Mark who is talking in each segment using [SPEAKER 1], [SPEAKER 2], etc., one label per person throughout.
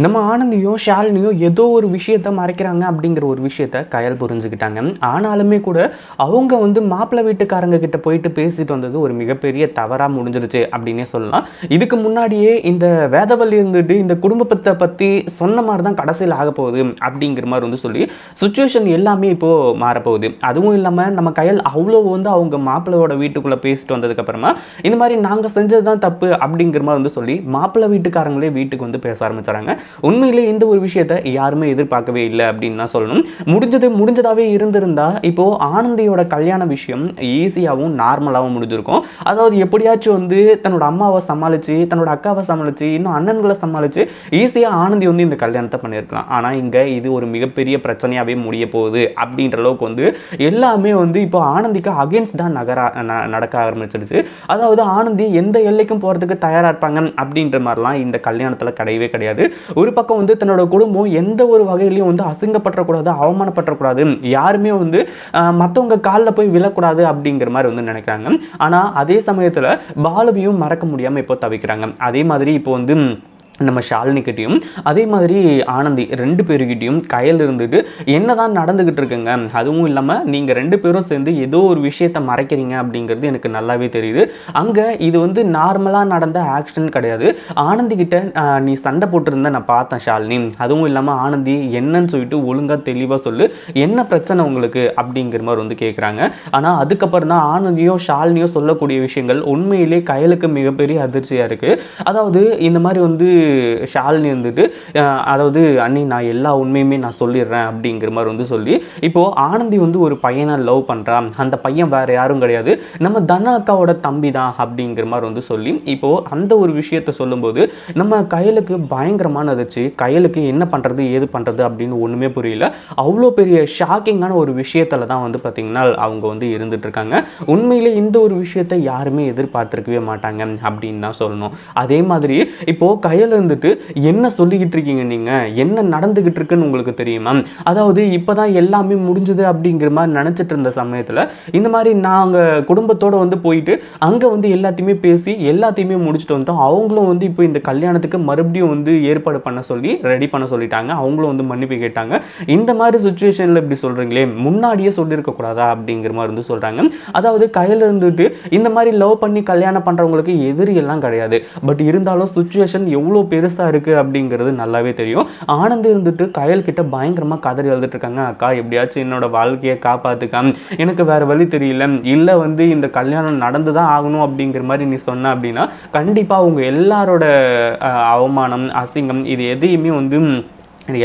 [SPEAKER 1] நம்ம ஆனந்தியோ ஷாலினியோ ஏதோ ஒரு விஷயத்த மறைக்கிறாங்க அப்படிங்கிற ஒரு விஷயத்த கயல் புரிஞ்சுக்கிட்டாங்க. ஆனாலுமே கூட அவங்க வந்து மாப்பிள்ளை வீட்டுக்காரங்க கிட்ட போயிட்டு பேசிட்டு வந்தது ஒரு மிகப்பெரிய தவறாக முடிஞ்சிருச்சு அப்படின்னே சொல்லலாம். இதுக்கு முன்னாடியே இந்த வேதவல்லி இருந்துட்டு இந்த குடும்பத்தை பற்றி சொன்ன மாதிரி தான் கடைசியில் ஆக போகுது அப்படிங்கிற மாதிரி வந்து சொல்லி சுச்சுவேஷன் எல்லாமே இப்போது மாறப்போகுது. அதுவும் இல்லாமல் நம்ம கயல் அவ்வளோ வந்து அவங்க மாப்பிள்ளையோட வீட்டுக்குள்ளே பேசிட்டு வந்ததுக்கப்புறமா இந்த மாதிரி நாங்கள் செஞ்சது தான் தப்பு அப்படிங்கிற மாதிரி வந்து சொல்லி மாப்பிள்ளை வீட்டுக்காரங்களே வீட்டுக்கு வந்து பேச ஆரம்பிச்சாங்க. உண்மையிலே இந்த ஒரு விஷயத்தை யாருமே எதிர்பார்க்கவே இல்லை அப்படின்னு தான் சொல்லணும். முடிஞ்சதாவே இருந்திருந்தா இப்போ ஆனந்தியோட கல்யாண விஷயம் ஈஸியாகவும் நார்மலாகவும் முடிஞ்சிருக்கும். அதாவது எப்படியாச்சும் வந்து தன்னோட அம்மாவை சமாளிச்சு, தன்னோட அக்காவை சமாளிச்சு, இன்னும் அண்ணன்களை சமாளிச்சு ஈஸியாக ஆனந்தி வந்து இந்த கல்யாணத்தை பண்ணியிருக்கலாம். ஆனால் இங்கே இது ஒரு மிகப்பெரிய பிரச்சனையாகவே முடிய போகுது அப்படின்ற அளவுக்கு வந்து எல்லாமே வந்து இப்போ ஆனந்திக்கு அகேன்ஸ்டாக நடக்க ஆரம்பிச்சிருச்சு. அதாவது ஆனந்தி எந்த எல்லைக்கும் போகிறதுக்கு தயாராக இருப்பாங்க அப்படின்ற மாதிரிலாம் இந்த கல்யாணத்தில் கிடையவே கிடையாது. ஒரு பக்கம் வந்து தன்னோட குடும்பம் எந்த ஒரு வகையிலையும் வந்து அசிங்கப்பற்றக்கூடாது, அவமானப்பற்றக்கூடாது, யாருமே வந்து மற்றவங்க காலில் போய் விழக்கூடாது அப்படிங்கிற மாதிரி வந்து நினைக்கிறாங்க. ஆனால் அதே சமயத்தில் பாலுவையும் மறக்க முடியாமல் இப்போ தவிக்கிறாங்க. அதே மாதிரி இப்போ வந்து நம்ம ஷாலினிக்கிட்டையும் அதே மாதிரி ஆனந்தி 2 பேருக்கிட்டையும் கயல் இருந்துட்டு என்னதான் நடந்துகிட்டு இருக்குங்க, அதுவும் இல்லாமல் நீங்கள் 2 பேரும் சேர்ந்து ஏதோ ஒரு விஷயத்தை மறைக்கிறீங்க அப்படிங்கிறது எனக்கு நல்லாவே தெரியுது. அங்கே இது வந்து நார்மலாக நடந்த ஆக்ஷன் கிடையாது. ஆனந்தி கிட்ட நீ சண்டை போட்டிருந்த நான் பார்த்தேன் ஷாலினி, அதுவும் இல்லாமல் ஆனந்தி என்னன்னு சொல்லிட்டு ஒழுங்காக தெளிவாக சொல்லு, என்ன பிரச்சனை உங்களுக்கு அப்படிங்கிற மாதிரி வந்து கேட்குறாங்க. ஆனால் அதுக்கப்புறம் தான் ஆனந்தியோ ஷாலினியோ சொல்லக்கூடிய விஷயங்கள் உண்மையிலே கயலுக்கு மிகப்பெரிய அதிர்ச்சியாக இருக்குது. அதாவது இந்த மாதிரி வந்து ஷாலினி வந்துட்டு அதாவது அண்ணி நான் எல்லா உண்மையுமே நான் சொல்லிடுறேன் அப்படிங்கிற மாதிரி வந்து சொல்லி இப்போது ஆனந்தி வந்து ஒரு பையனை லவ் பண்ணுறான், அந்த பையன் வேறு யாரும் கிடையாது நம்ம தன அக்காவோட தம்பி தான் அப்படிங்கிற மாதிரி வந்து சொல்லி இப்போது அந்த ஒரு விஷயத்தை சொல்லும்போது நம்ம கயலுக்கு பயங்கரமான அதிர்ச்சி. கயலுக்கு என்ன பண்ணுறது ஏது பண்ணுறது அப்படின்னு ஒன்றுமே புரியல. அவ்வளோ பெரிய ஷாக்கிங்கான ஒரு விஷயத்தில் தான் வந்து பார்த்திங்கன்னா அவங்க வந்து இருந்துட்டு இருக்காங்க. உண்மையிலே இந்த ஒரு விஷயத்தை யாருமே எதிர்பார்த்துருக்கவே மாட்டாங்க அப்படின்னு தான் சொல்லணும். அதே மாதிரி இப்போது கயல் வந்துட்டு என்ன சொல்லிக்கிட்டு இருக்கீங்க, நீங்க என்ன நடந்துகிட்டு இருக்குன்னு உங்களுக்கு தெரியுமா, அதாவது இப்பதான் எல்லாமே முடிஞ்சது அப்படிங்கிற மாதிரி நினைச்சிட்டு இருந்த சமயத்துல இந்த மாதிரி நாங்க குடும்பத்தோட வந்து போயிட்டு அங்க வந்து எல்லாத்தையுமே பேசி எல்லாத்தையுமே முடிச்சுட்டு வந்துட்டோம். அவங்களும் வந்து இப்போ இந்த கல்யாணத்துக்கு மறுபடியும் வந்து ஏற்பாடு பண்ண சொல்லி ரெடி பண்ண சொல்லிட்டாங்க. அவங்களும் வந்து மன்னிப்பு கேட்டாங்க. இந்த மாதிரி சுச்சுவேஷன்ல இப்படி சொல்றீங்களே, முன்னாடியே சொல்லியிருக்க கூடாதா அப்படிங்கிற மாதிரி வந்து சொல்றாங்க. அதாவது கையில இருந்துட்டு இந்த மாதிரி லவ் பண்ணி கல்யாணம் பண்றவங்களுக்கு எதிரி எல்லாம் கிடையாது. பட் இருந்தாலும் சுச்சுவேஷன் எவ்வளோ பெருசாக இருக்குது அப்படிங்கிறது நல்லாவே தெரியும். ஆனந்த் இருந்துட்டு கயல் கிட்ட பயங்கரமாக கதறி எழுதிட்டு இருக்காங்க. அக்கா எப்படியாச்சும் என்னோட வாழ்க்கையை காப்பாத்துக்கா, எனக்கு வேற வழி தெரியல, இல்லை வந்து இந்த கல்யாணம் நடந்து தான் ஆகணும் அப்படிங்கிற மாதிரி நீ சொன்ன அப்படின்னா கண்டிப்பாக உங்கள் எல்லாரோட அவமானம் அசிங்கம் இது எதையுமே வந்து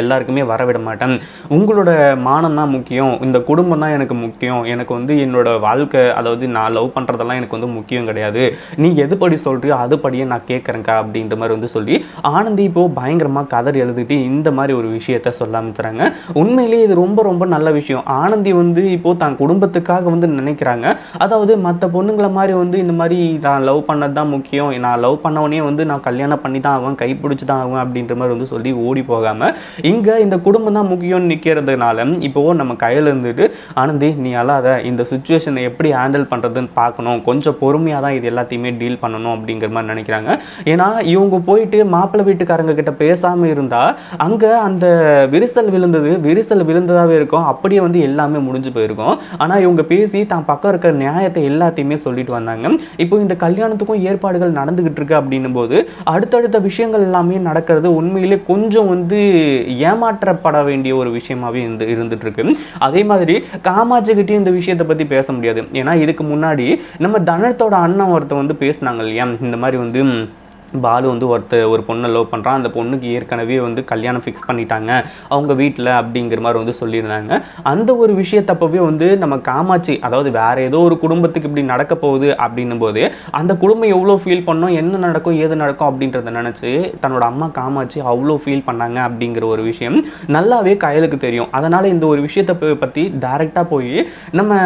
[SPEAKER 1] எல்லாருக்குமே வரவிட மாட்டேன். உங்களோட மானம் தான் முக்கியம், இந்த குடும்பம் தான் எனக்கு முக்கியம், எனக்கு வந்து என்னோட வாழ்க்கை அதாவது நான் லவ் பண்ணுறதெல்லாம் எனக்கு வந்து முக்கியம் கிடையாது, நீ எதுபடி சொல்கிறியோ அதுபடியே நான் கேட்குறேங்க்கா அப்படின்ற மாதிரி வந்து சொல்லி ஆனந்தி இப்போது பயங்கரமாக கதறி எழுதிட்டு இந்த மாதிரி ஒரு விஷயத்த சொல்ல ஆரம்பிச்சுறாங்க. உண்மையிலேயே இது ரொம்ப ரொம்ப நல்ல விஷயம். ஆனந்தி வந்து இப்போது தான் குடும்பத்துக்காக வந்து நினைக்கிறாங்க. அதாவது மற்ற பொண்ணுங்களை மாதிரி வந்து இந்த மாதிரி நான் லவ் பண்ணது தான் முக்கியம், நான் லவ் பண்ணவனே வந்து நான் கல்யாணம் பண்ணி தான் ஆகும், கைப்பிடிச்சி தான் ஆகும் அப்படின்ற மாதிரி வந்து சொல்லி ஓடி போகாமல் இங்க இந்த குடும்பம் தான் முக்கியம் நிக்கிறதுனால இப்போ நம்ம கையில இருந்துட்டு ஆனந்தி நீ அழாத, இந்த சிச்சுவேஷனை எப்படி ஹேண்டில் பண்றதுன்னு பார்க்கணும், கொஞ்சம் பொறுமையாக தான் இது எல்லாத்தையுமே டீல் பண்ணணும் அப்படிங்கிற மாதிரி நினைக்கிறாங்க. ஏன்னா இவங்க போயிட்டு மாப்பிள்ளை வீட்டுக்காரங்க கிட்ட பேசாம இருந்தா அங்க அந்த விரிசல் விழுந்ததாவே இருக்கும், அப்படியே வந்து எல்லாமே முடிஞ்சு போயிருக்கும். ஆனா இவங்க பேசி தான் பக்கம் இருக்கிற நியாயத்தை எல்லாத்தையுமே சொல்லிட்டு வந்தாங்க. இப்போ இந்த கல்யாணத்துக்கும் ஏற்பாடுகள் நடந்துகிட்டு இருக்கு அப்படின்னும் போது அடுத்தடுத்த விஷயங்கள் எல்லாமே நடக்கிறது உண்மையிலே கொஞ்சம் வந்து ஏமாற்றப்பட வேண்டிய ஒரு விஷயமாவே இருந்துட்டு இருக்கு. அதே மாதிரி காமாட்சி கிட்டயும் இந்த விஷயத்தை பத்தி பேச முடியாது. ஏன்னா இதுக்கு முன்னாடி நம்ம தனத்தோட அண்ணன் ஒருத்தர் வந்து பேசினாங்க இல்லையா, இந்த மாதிரி வந்து பாலு வந்து ஒரு பொண்ணை லவ் பண்ணுறான், அந்த பொண்ணுக்கு ஏற்கனவே வந்து கல்யாணம் ஃபிக்ஸ் பண்ணிட்டாங்க அவங்க வீட்டில் அப்படிங்கிற மாதிரி வந்து சொல்லியிருந்தாங்க. அந்த ஒரு விஷயத்தப்பவே வந்து நம்ம காமாட்சி அதாவது வேறு ஏதோ ஒரு குடும்பத்துக்கு இப்படி நடக்க போகுது அப்படின்னும் போது அந்த குடும்பம் எவ்வளோ ஃபீல் பண்ணோம், என்ன நடக்கும் ஏது நடக்கும் அப்படின்றத நினச்சி தன்னோட அம்மா காமாட்சி அவ்வளோ ஃபீல் பண்ணாங்க அப்படிங்கிற ஒரு விஷயம் நல்லாவே கயலுக்கு தெரியும். அதனால் இந்த ஒரு விஷயத்தை பற்றி டைரெக்டாக போய் நம்ம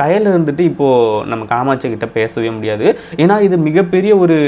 [SPEAKER 1] கயல் இருந்துட்டு இப்போது நம்ம காமாட்சி கிட்ட பேசவே முடியாது. ஏன்னா இது மிகப்பெரிய ஒரு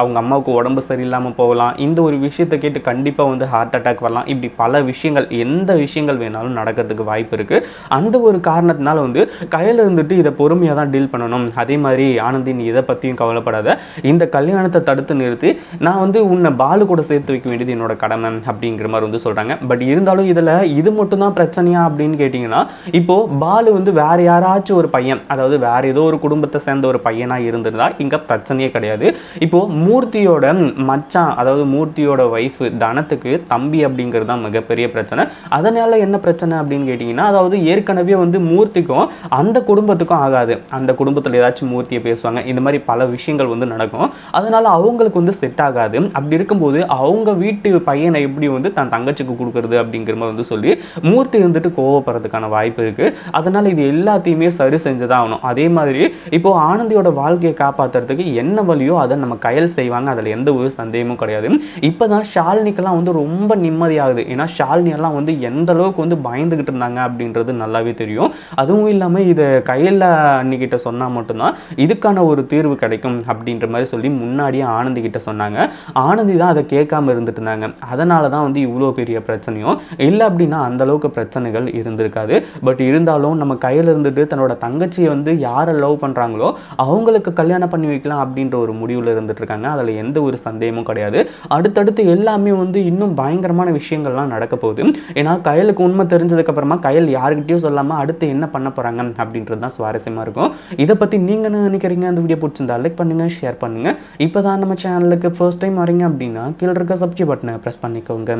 [SPEAKER 1] அவங்க அம்மாவுக்கு உடம்பு சரியில்லாமல் போகலாம், இந்த ஒரு விஷயத்தை கேட்டு கண்டிப்பாக வந்து ஹார்ட் அட்டாக் வரலாம், இப்படி பல விஷயங்கள் எந்த விஷயங்கள் வேணாலும் நடக்கிறதுக்கு வாய்ப்பு இருக்குது. அந்த ஒரு காரணத்தினால வந்து கையில் இருந்துட்டு இதை பொறுமையாக தான் டீல் பண்ணணும். அதே மாதிரி ஆனந்தி நீ இதை பற்றியும் கவலைப்படாத, இந்த கல்யாணத்தை தடுத்து நிறுத்தி நான் வந்து உன்னை பாலு கூட சேர்த்து வைக்க வேண்டியது என்னோட கடமை அப்படிங்கிற மாதிரி வந்து சொல்கிறாங்க. பட் இருந்தாலும் இதில் இது மட்டும் தான் பிரச்சனையா அப்படின்னு கேட்டிங்கன்னா, இப்போது பாலு வந்து வேறு யாராச்சும் ஒரு பையன், அதாவது வேறு ஏதோ ஒரு குடும்பத்தை சேர்ந்த ஒரு பையனாக இருந்திருந்தா இங்கே பிரச்சனையே கிடையாது. இப்போது மூர்த்தியோட மச்சான், அதாவது மூர்த்தியோட ஒய்ஃபு தனத்துக்கு தம்பி அப்படிங்கிறது தான் மிகப்பெரிய பிரச்சனை. அதனால் என்ன பிரச்சனை அப்படின்னு கேட்டிங்கன்னா, அதாவது ஏற்கனவே வந்து மூர்த்திக்கும் அந்த குடும்பத்துக்கும் ஆகாது, அந்த குடும்பத்தில் ஏதாச்சும் மூர்த்தியை பேசுவாங்க, இந்த மாதிரி பல விஷயங்கள் வந்து நடக்கும். அதனால் அவங்களுக்கு வந்து செட் ஆகாது. அப்படி இருக்கும்போது அவங்க வீட்டு பையனை எப்படி வந்து தன் தங்கச்சிக்கு கொடுக்குறது அப்படிங்கிற மாதிரி வந்து சொல்லி மூர்த்தி இருந்துட்டு கோவப்படுறதுக்கான வாய்ப்பு இருக்குது. அதனால் இது எல்லாத்தையுமே சரி செஞ்சுதான் ஆகணும். அதே மாதிரி இப்போது ஆனந்தியோட வாழ்க்கையை காப்பாற்றுறதுக்கு என்ன வழியோ அதை நம்ம கையில் செய்வாங்க, அதில் எந்த ஒரு சந்தேகமும் கிடையாது. இப்போ தான் ஷாலினிக்கெல்லாம் வந்து ரொம்ப நிம்மதியாகுது. ஏன்னா ஷாலினியெல்லாம் வந்து எந்த அளவுக்கு வந்து பயந்துக்கிட்டு இருந்தாங்க அப்படின்றது நல்லாவே தெரியும். அதுவும் இல்லாமல் இதை கையில் அன்னிக்கிட்ட சொன்னால் மட்டும்தான் இதுக்கான ஒரு தீர்வு கிடைக்கும் அப்படின்ற மாதிரி சொல்லி முன்னாடியே ஆனந்தி கிட்ட சொன்னாங்க. ஆனந்தி தான் அதை கேட்காம இருந்துட்டு இருந்தாங்க. அதனால தான் வந்து இவ்வளோ பெரிய பிரச்சனையும் இல்லை அப்படின்னா அந்த அளவுக்கு பிரச்சனைகள் இருந்திருக்காது. பட் இருந்தாலும் நம்ம கையில் இருந்துட்டு தன்னோட தங்கச்சியை வந்து யாரை லவ் பண்ணுறாங்களோ அவங்களுக்கு கல்யாணம் பண்ணி வைக்கலாம் அப்படின்ற ஒரு முடிவில் இருந்துட்டு இருக்காங்க. அதில் எந்த ஒரு சந்தேகமும் கிடையாது. அடுத்தடுத்து எல்லாமே வந்து இன்னும் பயங்கரமான விஷயங்கள்லாம் நடக்க போகுது. ஏன்னா கையலுக்கு உண்மை தெரிஞ்சதுக்கப்புறமா கையல் யாருக்கிட்டையும் சொல்லாமல் அடுத்து என்ன பண்ண போகிறாங்க அப்படின்றது தான் சுவாரஸ்யமாக இருக்கும். இதை பற்றி நீங்கள் என்ன நினைக்கிறீங்க? அந்த வீடியோ பிடிச்சிருந்தா லைக் பண்ணுங்கள், ஷேர் பண்ணுங்கள். இப்போ தான் நம்ம சேனலுக்கு ஃபர்ஸ்ட் டைம் வரீங்க அப்படின்னா கீழே இருக்க சப்ஸ்கிரைப் பட்டனை ப்ரெஸ் பண்ணிக்கோங்க.